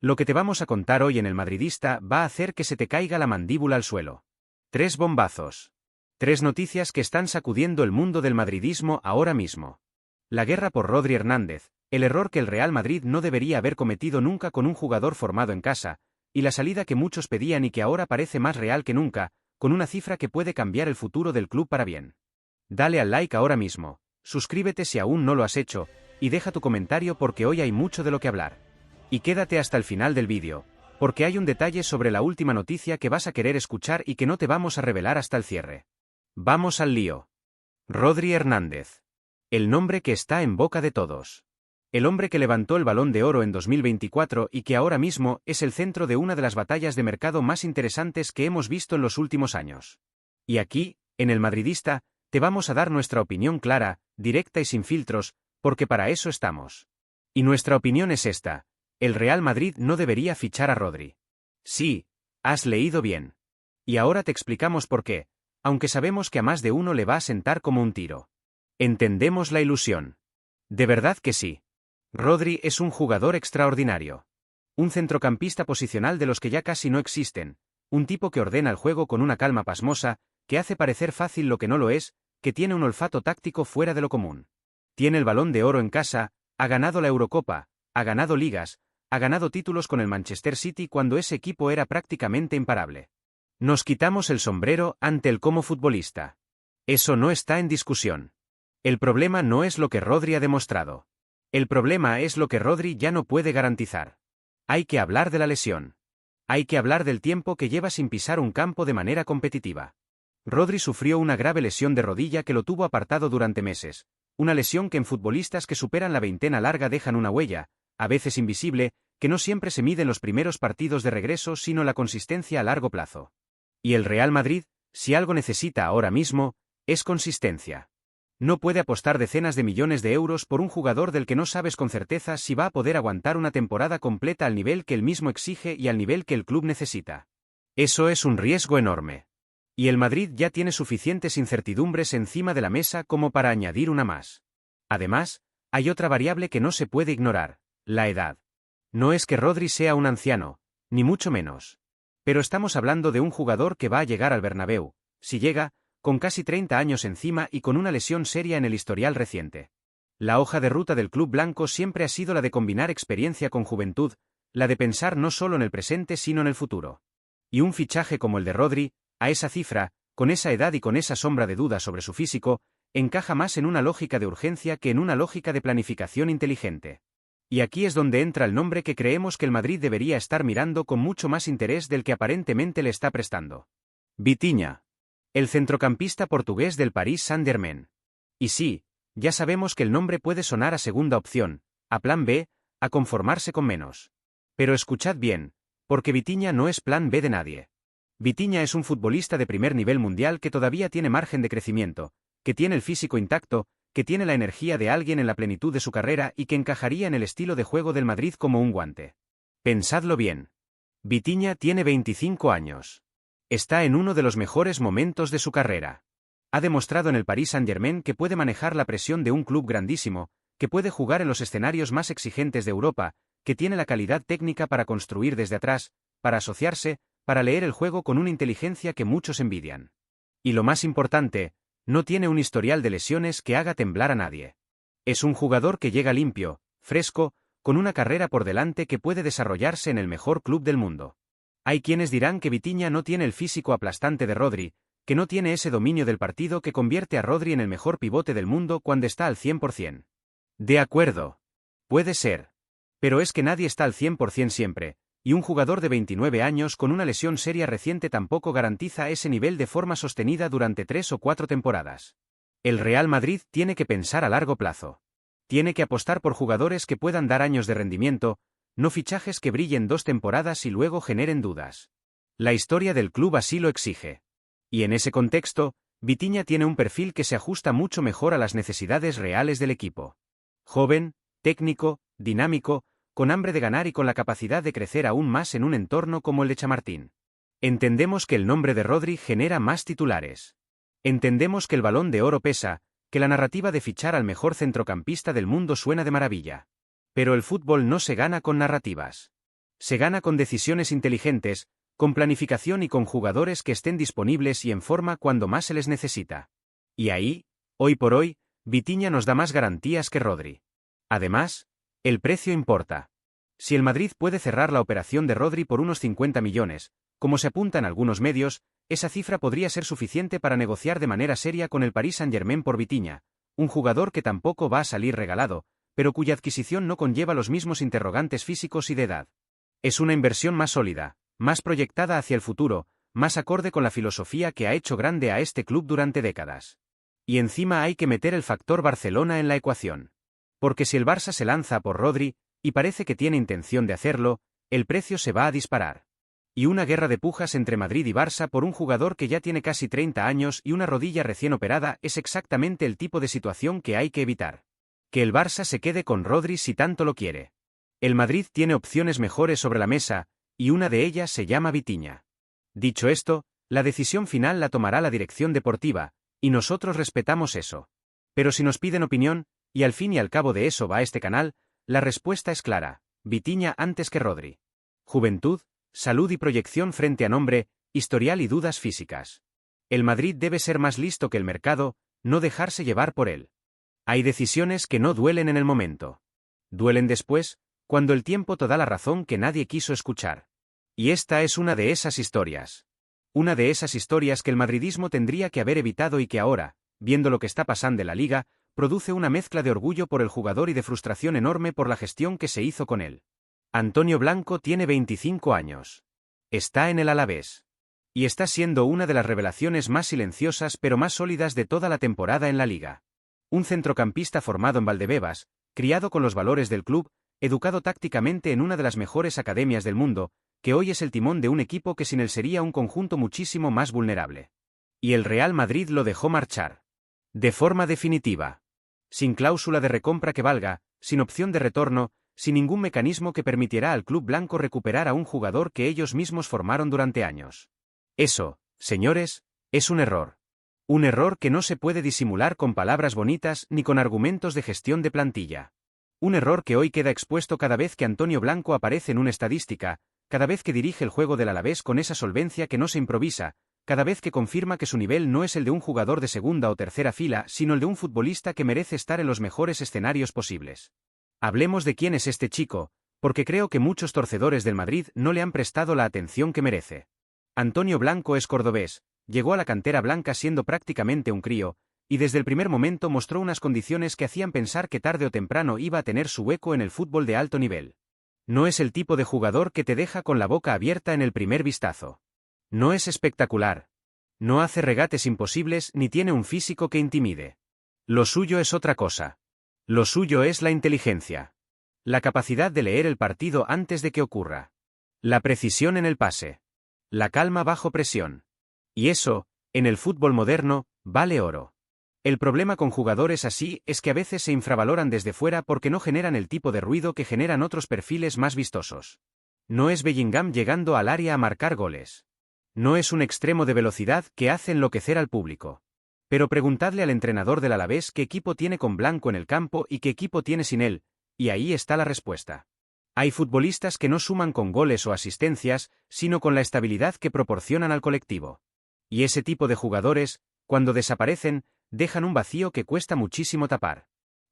Lo que te vamos a contar hoy en El Madridista va a hacer que se te caiga la mandíbula al suelo. 3 bombazos. 3 noticias que están sacudiendo el mundo del madridismo ahora mismo. La guerra por Rodri Hernández, el error que el Real Madrid no debería haber cometido nunca con un jugador formado en casa, y la salida que muchos pedían y que ahora parece más real que nunca, con una cifra que puede cambiar el futuro del club para bien. Dale al like ahora mismo, suscríbete si aún no lo has hecho, y deja tu comentario porque hoy hay mucho de lo que hablar. Y quédate hasta el final del vídeo, porque hay un detalle sobre la última noticia que vas a querer escuchar y que no te vamos a revelar hasta el cierre. Vamos al lío. Rodri Hernández. El nombre que está en boca de todos. El hombre que levantó el Balón de Oro en 2024 y que ahora mismo es el centro de una de las batallas de mercado más interesantes que hemos visto en los últimos años. Y aquí, en El Madridista, te vamos a dar nuestra opinión clara, directa y sin filtros, porque para eso estamos. Y nuestra opinión es esta: el Real Madrid no debería fichar a Rodri. Sí, has leído bien. Y ahora te explicamos por qué, aunque sabemos que a más de uno le va a sentar como un tiro. Entendemos la ilusión. De verdad que sí. Rodri es un jugador extraordinario. Un centrocampista posicional de los que ya casi no existen, un tipo que ordena el juego con una calma pasmosa, que hace parecer fácil lo que no lo es, que tiene un olfato táctico fuera de lo común. Tiene el Balón de Oro en casa, ha ganado la Eurocopa, ha ganado ligas, ha ganado títulos con el Manchester City cuando ese equipo era prácticamente imparable. Nos quitamos el sombrero ante él como futbolista. Eso no está en discusión. El problema no es lo que Rodri ha demostrado. El problema es lo que Rodri ya no puede garantizar. Hay que hablar de la lesión. Hay que hablar del tiempo que lleva sin pisar un campo de manera competitiva. Rodri sufrió una grave lesión de rodilla que lo tuvo apartado durante meses, una lesión que en futbolistas que superan la veintena larga dejan una huella, a veces invisible, que no siempre se mide en los primeros partidos de regreso sino la consistencia a largo plazo. Y el Real Madrid, si algo necesita ahora mismo, es consistencia. No puede apostar decenas de millones de euros por un jugador del que no sabes con certeza si va a poder aguantar una temporada completa al nivel que él mismo exige y al nivel que el club necesita. Eso es un riesgo enorme. Y el Madrid ya tiene suficientes incertidumbres encima de la mesa como para añadir una más. Además, hay otra variable que no se puede ignorar: la edad. No es que Rodri sea un anciano, ni mucho menos. Pero estamos hablando de un jugador que va a llegar al Bernabéu, si llega, con casi 30 años encima y con una lesión seria en el historial reciente. La hoja de ruta del club blanco siempre ha sido la de combinar experiencia con juventud, la de pensar no solo en el presente sino en el futuro. Y un fichaje como el de Rodri, a esa cifra, con esa edad y con esa sombra de duda sobre su físico, encaja más en una lógica de urgencia que en una lógica de planificación inteligente. Y aquí es donde entra el nombre que creemos que el Madrid debería estar mirando con mucho más interés del que aparentemente le está prestando. Vitinha. El centrocampista portugués del Paris Saint-Germain. Y sí, ya sabemos que el nombre puede sonar a segunda opción, a plan B, a conformarse con menos. Pero escuchad bien, porque Vitinha no es plan B de nadie. Vitinha es un futbolista de primer nivel mundial que todavía tiene margen de crecimiento, que tiene el físico intacto, que tiene la energía de alguien en la plenitud de su carrera y que encajaría en el estilo de juego del Madrid como un guante. Pensadlo bien. Vitinha tiene 25 años. Está en uno de los mejores momentos de su carrera. Ha demostrado en el Paris Saint-Germain que puede manejar la presión de un club grandísimo, que puede jugar en los escenarios más exigentes de Europa, que tiene la calidad técnica para construir desde atrás, para asociarse, para leer el juego con una inteligencia que muchos envidian. Y lo más importante, no tiene un historial de lesiones que haga temblar a nadie. Es un jugador que llega limpio, fresco, con una carrera por delante que puede desarrollarse en el mejor club del mundo. Hay quienes dirán que Vitinha no tiene el físico aplastante de Rodri, que no tiene ese dominio del partido que convierte a Rodri en el mejor pivote del mundo cuando está al 100%. De acuerdo. Puede ser. Pero es que nadie está al 100% siempre, y un jugador de 29 años con una lesión seria reciente tampoco garantiza ese nivel de forma sostenida durante 3 o 4 temporadas. El Real Madrid tiene que pensar a largo plazo. Tiene que apostar por jugadores que puedan dar años de rendimiento, no fichajes que brillen 2 temporadas y luego generen dudas. La historia del club así lo exige. Y en ese contexto, Vitinha tiene un perfil que se ajusta mucho mejor a las necesidades reales del equipo. Joven, técnico, dinámico, con hambre de ganar y con la capacidad de crecer aún más en un entorno como el de Chamartín. Entendemos que el nombre de Rodri genera más titulares. Entendemos que el Balón de Oro pesa, que la narrativa de fichar al mejor centrocampista del mundo suena de maravilla. Pero el fútbol no se gana con narrativas. Se gana con decisiones inteligentes, con planificación y con jugadores que estén disponibles y en forma cuando más se les necesita. Y ahí, hoy por hoy, Vitinha nos da más garantías que Rodri. Además, el precio importa. Si el Madrid puede cerrar la operación de Rodri por unos 50 millones, como se apunta en algunos medios, esa cifra podría ser suficiente para negociar de manera seria con el Paris Saint-Germain por Vitinha, un jugador que tampoco va a salir regalado, pero cuya adquisición no conlleva los mismos interrogantes físicos y de edad. Es una inversión más sólida, más proyectada hacia el futuro, más acorde con la filosofía que ha hecho grande a este club durante décadas. Y encima hay que meter el factor Barcelona en la ecuación. Porque si el Barça se lanza por Rodri, y parece que tiene intención de hacerlo, el precio se va a disparar. Y una guerra de pujas entre Madrid y Barça por un jugador que ya tiene casi 30 años y una rodilla recién operada es exactamente el tipo de situación que hay que evitar. Que el Barça se quede con Rodri si tanto lo quiere. El Madrid tiene opciones mejores sobre la mesa, y una de ellas se llama Vitinha. Dicho esto, la decisión final la tomará la dirección deportiva, y nosotros respetamos eso. Pero si nos piden opinión, y al fin y al cabo de eso va este canal, la respuesta es clara: Vitinha antes que Rodri. Juventud, salud y proyección frente a nombre, historial y dudas físicas. El Madrid debe ser más listo que el mercado, no dejarse llevar por él. Hay decisiones que no duelen en el momento. Duelen después, cuando el tiempo te da la razón que nadie quiso escuchar. Y esta es una de esas historias. Una de esas historias que el madridismo tendría que haber evitado y que ahora, viendo lo que está pasando en la liga, produce una mezcla de orgullo por el jugador y de frustración enorme por la gestión que se hizo con él. Antonio Blanco tiene 25 años. Está en el Alavés. Y está siendo una de las revelaciones más silenciosas pero más sólidas de toda la temporada en la liga. Un centrocampista formado en Valdebebas, criado con los valores del club, educado tácticamente en una de las mejores academias del mundo, que hoy es el timón de un equipo que sin él sería un conjunto muchísimo más vulnerable. Y el Real Madrid lo dejó marchar. De forma definitiva. Sin cláusula de recompra que valga, sin opción de retorno, sin ningún mecanismo que permitiera al club blanco recuperar a un jugador que ellos mismos formaron durante años. Eso, señores, es un error. Un error que no se puede disimular con palabras bonitas ni con argumentos de gestión de plantilla. Un error que hoy queda expuesto cada vez que Antonio Blanco aparece en una estadística, cada vez que dirige el juego del Alavés con esa solvencia que no se improvisa, cada vez que confirma que su nivel no es el de un jugador de segunda o tercera fila, sino el de un futbolista que merece estar en los mejores escenarios posibles. Hablemos de quién es este chico, porque creo que muchos torcedores del Madrid no le han prestado la atención que merece. Antonio Blanco es cordobés, llegó a la cantera blanca siendo prácticamente un crío, y desde el primer momento mostró unas condiciones que hacían pensar que tarde o temprano iba a tener su hueco en el fútbol de alto nivel. No es el tipo de jugador que te deja con la boca abierta en el primer vistazo. No es espectacular. No hace regates imposibles ni tiene un físico que intimide. Lo suyo es otra cosa. Lo suyo es la inteligencia. La capacidad de leer el partido antes de que ocurra. La precisión en el pase. La calma bajo presión. Y eso, en el fútbol moderno, vale oro. El problema con jugadores así es que a veces se infravaloran desde fuera porque no generan el tipo de ruido que generan otros perfiles más vistosos. No es Bellingham llegando al área a marcar goles. No es un extremo de velocidad que hace enloquecer al público. Pero preguntadle al entrenador del Alavés qué equipo tiene con Blanco en el campo y qué equipo tiene sin él, y ahí está la respuesta. Hay futbolistas que no suman con goles o asistencias, sino con la estabilidad que proporcionan al colectivo. Y ese tipo de jugadores, cuando desaparecen, dejan un vacío que cuesta muchísimo tapar.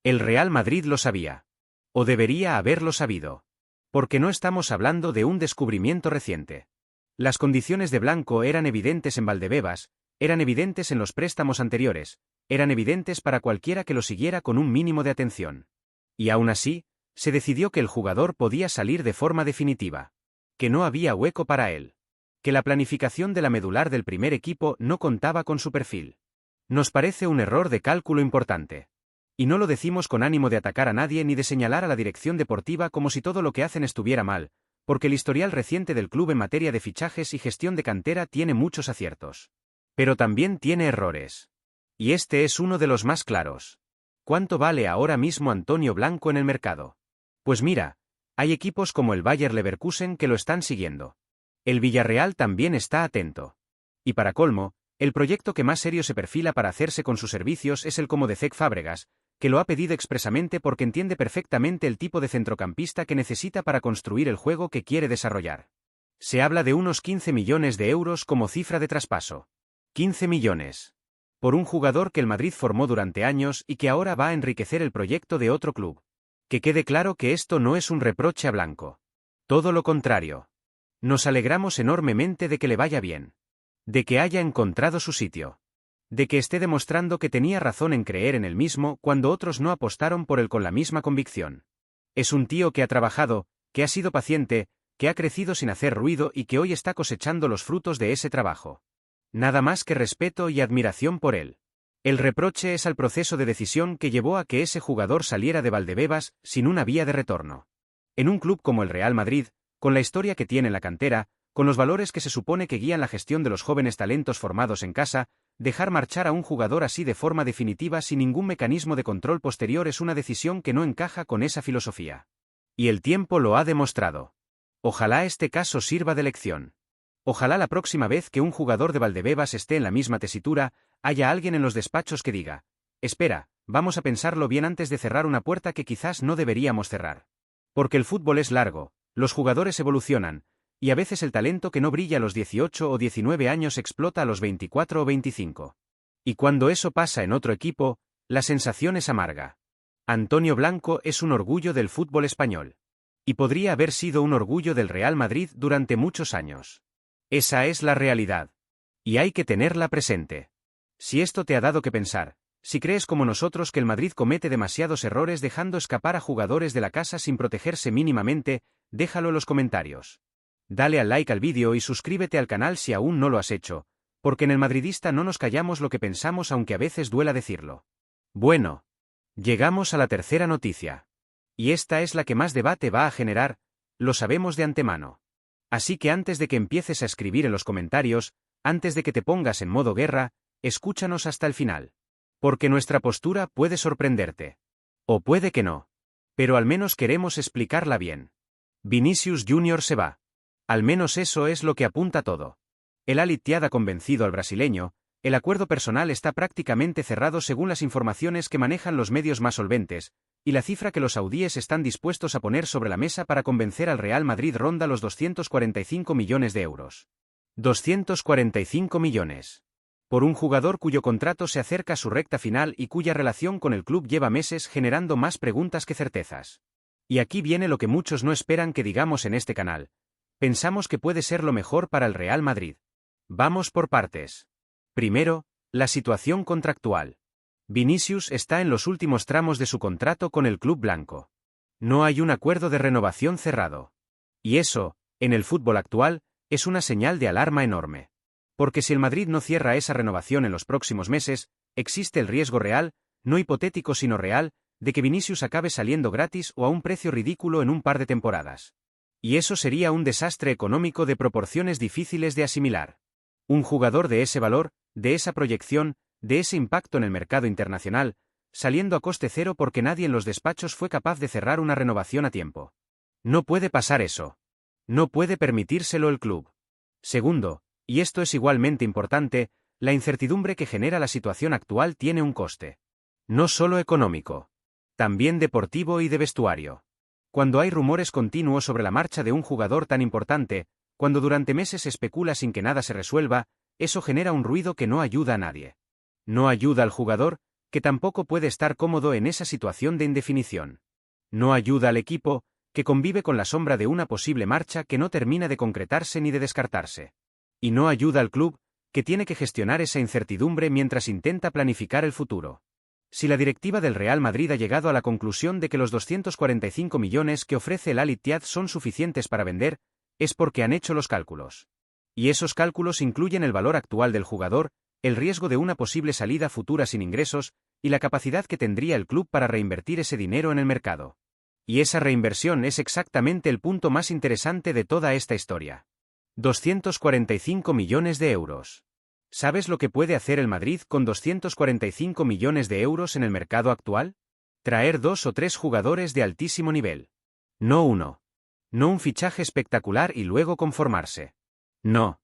El Real Madrid lo sabía. O debería haberlo sabido. Porque no estamos hablando de un descubrimiento reciente. Las condiciones de Blanco eran evidentes en Valdebebas, eran evidentes en los préstamos anteriores, eran evidentes para cualquiera que lo siguiera con un mínimo de atención. Y aún así, se decidió que el jugador podía salir de forma definitiva. Que no había hueco para él. Que la planificación de la medular del primer equipo no contaba con su perfil. Nos parece un error de cálculo importante. Y no lo decimos con ánimo de atacar a nadie ni de señalar a la dirección deportiva como si todo lo que hacen estuviera mal, porque el historial reciente del club en materia de fichajes y gestión de cantera tiene muchos aciertos. Pero también tiene errores. Y este es uno de los más claros. ¿Cuánto vale ahora mismo Antonio Blanco en el mercado? Pues mira, hay equipos como el Bayer Leverkusen que lo están siguiendo. El Villarreal también está atento. Y para colmo, el proyecto que más serio se perfila para hacerse con sus servicios es el como de Cesc Fábregas, que lo ha pedido expresamente porque entiende perfectamente el tipo de centrocampista que necesita para construir el juego que quiere desarrollar. Se habla de unos 15 millones de euros como cifra de traspaso. 15 millones. Por un jugador que el Madrid formó durante años y que ahora va a enriquecer el proyecto de otro club. Que quede claro que esto no es un reproche a Blanco. Todo lo contrario. Nos alegramos enormemente de que le vaya bien. De que haya encontrado su sitio. De que esté demostrando que tenía razón en creer en él mismo cuando otros no apostaron por él con la misma convicción. Es un tío que ha trabajado, que ha sido paciente, que ha crecido sin hacer ruido y que hoy está cosechando los frutos de ese trabajo. Nada más que respeto y admiración por él. El reproche es al proceso de decisión que llevó a que ese jugador saliera de Valdebebas sin una vía de retorno. En un club como el Real Madrid, con la historia que tiene en la cantera, con los valores que se supone que guían la gestión de los jóvenes talentos formados en casa, dejar marchar a un jugador así de forma definitiva sin ningún mecanismo de control posterior es una decisión que no encaja con esa filosofía. Y el tiempo lo ha demostrado. Ojalá este caso sirva de lección. Ojalá la próxima vez que un jugador de Valdebebas esté en la misma tesitura, haya alguien en los despachos que diga: espera, vamos a pensarlo bien antes de cerrar una puerta que quizás no deberíamos cerrar. Porque el fútbol es largo, los jugadores evolucionan, y a veces el talento que no brilla a los 18 o 19 años explota a los 24 o 25. Y cuando eso pasa en otro equipo, la sensación es amarga. Antonio Blanco es un orgullo del fútbol español. Y podría haber sido un orgullo del Real Madrid durante muchos años. Esa es la realidad. Y hay que tenerla presente. Si esto te ha dado que pensar, si crees como nosotros que el Madrid comete demasiados errores dejando escapar a jugadores de la casa sin protegerse mínimamente, déjalo en los comentarios. Dale al like al vídeo y suscríbete al canal si aún no lo has hecho, porque en El Madridista no nos callamos lo que pensamos aunque a veces duela decirlo. Bueno. Llegamos a la tercera noticia. Y esta es la que más debate va a generar, lo sabemos de antemano. Así que antes de que empieces a escribir en los comentarios, antes de que te pongas en modo guerra, escúchanos hasta el final. Porque nuestra postura puede sorprenderte. O puede que no. Pero al menos queremos explicarla bien. Vinicius Junior se va. Al menos eso es lo que apunta todo. El Al-Ittihad ha convencido al brasileño, el acuerdo personal está prácticamente cerrado según las informaciones que manejan los medios más solventes, y la cifra que los saudíes están dispuestos a poner sobre la mesa para convencer al Real Madrid ronda los 245 millones de euros. 245 millones. Por un jugador cuyo contrato se acerca a su recta final y cuya relación con el club lleva meses generando más preguntas que certezas. Y aquí viene lo que muchos no esperan que digamos en este canal. Pensamos que puede ser lo mejor para el Real Madrid. Vamos por partes. Primero, la situación contractual. Vinicius está en los últimos tramos de su contrato con el club blanco. No hay un acuerdo de renovación cerrado. Y eso, en el fútbol actual, es una señal de alarma enorme. Porque si el Madrid no cierra esa renovación en los próximos meses, existe el riesgo real, no hipotético sino real, de que Vinicius acabe saliendo gratis o a un precio ridículo en un par de temporadas. Y eso sería un desastre económico de proporciones difíciles de asimilar. Un jugador de ese valor, de esa proyección, de ese impacto en el mercado internacional, saliendo a coste cero porque nadie en los despachos fue capaz de cerrar una renovación a tiempo. No puede pasar eso. No puede permitírselo el club. Segundo, y esto es igualmente importante, la incertidumbre que genera la situación actual tiene un coste. No solo económico. También deportivo y de vestuario. Cuando hay rumores continuos sobre la marcha de un jugador tan importante, cuando durante meses se especula sin que nada se resuelva, eso genera un ruido que no ayuda a nadie. No ayuda al jugador, que tampoco puede estar cómodo en esa situación de indefinición. No ayuda al equipo, que convive con la sombra de una posible marcha que no termina de concretarse ni de descartarse. Y no ayuda al club, que tiene que gestionar esa incertidumbre mientras intenta planificar el futuro. Si la directiva del Real Madrid ha llegado a la conclusión de que los 245 millones que ofrece el Al-Ittihad son suficientes para vender, es porque han hecho los cálculos. Y esos cálculos incluyen el valor actual del jugador, el riesgo de una posible salida futura sin ingresos, y la capacidad que tendría el club para reinvertir ese dinero en el mercado. Y esa reinversión es exactamente el punto más interesante de toda esta historia. 245 millones de euros. ¿Sabes lo que puede hacer el Madrid con 245 millones de euros en el mercado actual? Traer 2 o 3 jugadores de altísimo nivel. No uno. No un fichaje espectacular y luego conformarse. No.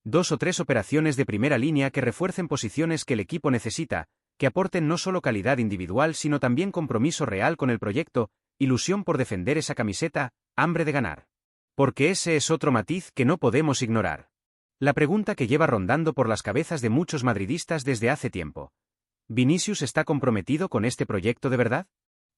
2 o 3 operaciones de primera línea que refuercen posiciones que el equipo necesita, que aporten no solo calidad individual sino también compromiso real con el proyecto, ilusión por defender esa camiseta, hambre de ganar. Porque ese es otro matiz que no podemos ignorar. La pregunta que lleva rondando por las cabezas de muchos madridistas desde hace tiempo. ¿Vinicius está comprometido con este proyecto de verdad?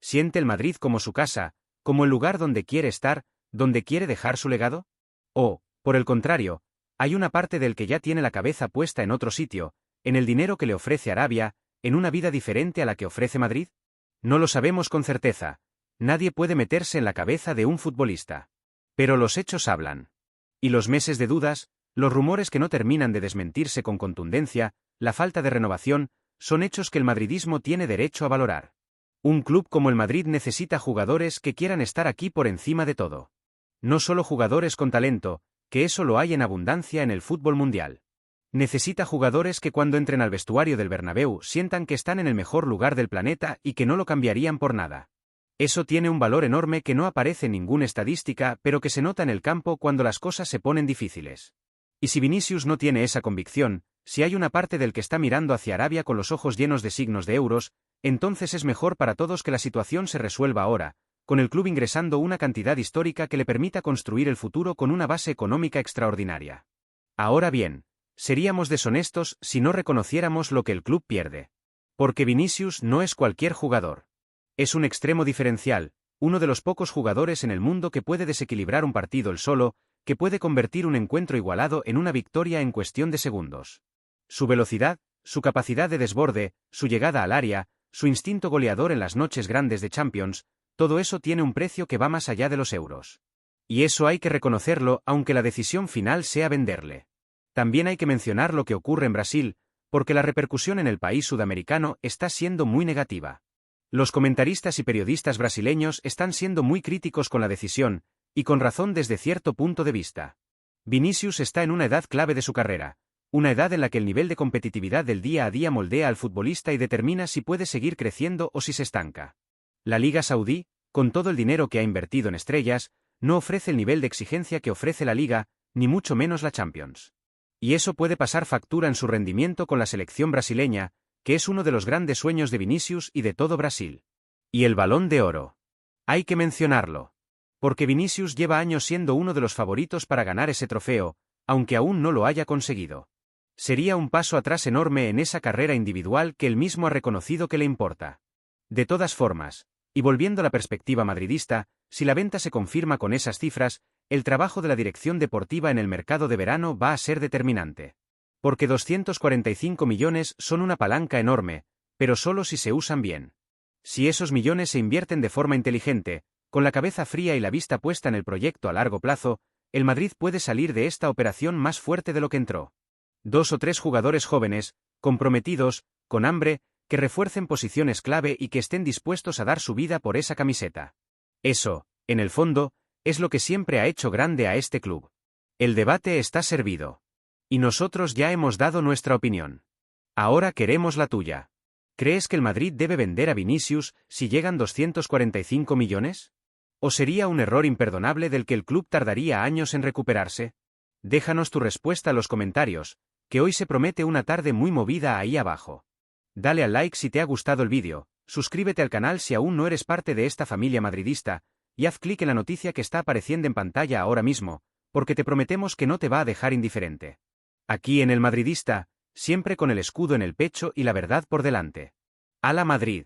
¿Siente el Madrid como su casa, como el lugar donde quiere estar, donde quiere dejar su legado? ¿O, por el contrario, hay una parte del que ya tiene la cabeza puesta en otro sitio, en el dinero que le ofrece Arabia, en una vida diferente a la que ofrece Madrid? No lo sabemos con certeza. Nadie puede meterse en la cabeza de un futbolista. Pero los hechos hablan. Y los meses de dudas, los rumores que no terminan de desmentirse con contundencia, la falta de renovación, son hechos que el madridismo tiene derecho a valorar. Un club como el Madrid necesita jugadores que quieran estar aquí por encima de todo. No solo jugadores con talento, que eso lo hay en abundancia en el fútbol mundial. Necesita jugadores que cuando entren al vestuario del Bernabéu sientan que están en el mejor lugar del planeta y que no lo cambiarían por nada. Eso tiene un valor enorme que no aparece en ninguna estadística, pero que se nota en el campo cuando las cosas se ponen difíciles. Y si Vinicius no tiene esa convicción, si hay una parte del que está mirando hacia Arabia con los ojos llenos de signos de euros, entonces es mejor para todos que la situación se resuelva ahora, con el club ingresando una cantidad histórica que le permita construir el futuro con una base económica extraordinaria. Ahora bien, seríamos deshonestos si no reconociéramos lo que el club pierde. Porque Vinicius no es cualquier jugador. Es un extremo diferencial, uno de los pocos jugadores en el mundo que puede desequilibrar un partido él solo, que puede convertir un encuentro igualado en una victoria en cuestión de segundos. Su velocidad, su capacidad de desborde, su llegada al área, su instinto goleador en las noches grandes de Champions, todo eso tiene un precio que va más allá de los euros. Y eso hay que reconocerlo aunque la decisión final sea venderle. También hay que mencionar lo que ocurre en Brasil, porque la repercusión en el país sudamericano está siendo muy negativa. Los comentaristas y periodistas brasileños están siendo muy críticos con la decisión, y con razón desde cierto punto de vista. Vinicius está en una edad clave de su carrera, una edad en la que el nivel de competitividad del día a día moldea al futbolista y determina si puede seguir creciendo o si se estanca. La Liga Saudí, con todo el dinero que ha invertido en estrellas, no ofrece el nivel de exigencia que ofrece la Liga, ni mucho menos la Champions. Y eso puede pasar factura en su rendimiento con la selección brasileña, que es uno de los grandes sueños de Vinicius y de todo Brasil. Y el Balón de Oro. Hay que mencionarlo. Porque Vinicius lleva años siendo uno de los favoritos para ganar ese trofeo, aunque aún no lo haya conseguido. Sería un paso atrás enorme en esa carrera individual que él mismo ha reconocido que le importa. De todas formas, y volviendo a la perspectiva madridista, si la venta se confirma con esas cifras, el trabajo de la dirección deportiva en el mercado de verano va a ser determinante. Porque 245 millones son una palanca enorme, pero solo si se usan bien. Si esos millones se invierten de forma inteligente, con la cabeza fría y la vista puesta en el proyecto a largo plazo, el Madrid puede salir de esta operación más fuerte de lo que entró. 2 o 3 jugadores jóvenes, comprometidos, con hambre, que refuercen posiciones clave y que estén dispuestos a dar su vida por esa camiseta. Eso, en el fondo, es lo que siempre ha hecho grande a este club. El debate está servido. Y nosotros ya hemos dado nuestra opinión. Ahora queremos la tuya. ¿Crees que el Madrid debe vender a Vinicius si llegan 245 millones? ¿O sería un error imperdonable del que el club tardaría años en recuperarse? Déjanos tu respuesta en los comentarios, que hoy se promete una tarde muy movida ahí abajo. Dale al like si te ha gustado el vídeo, suscríbete al canal si aún no eres parte de esta familia madridista, y haz clic en la noticia que está apareciendo en pantalla ahora mismo, porque te prometemos que no te va a dejar indiferente. Aquí en El Madridista, siempre con el escudo en el pecho y la verdad por delante. ¡Hala Madrid!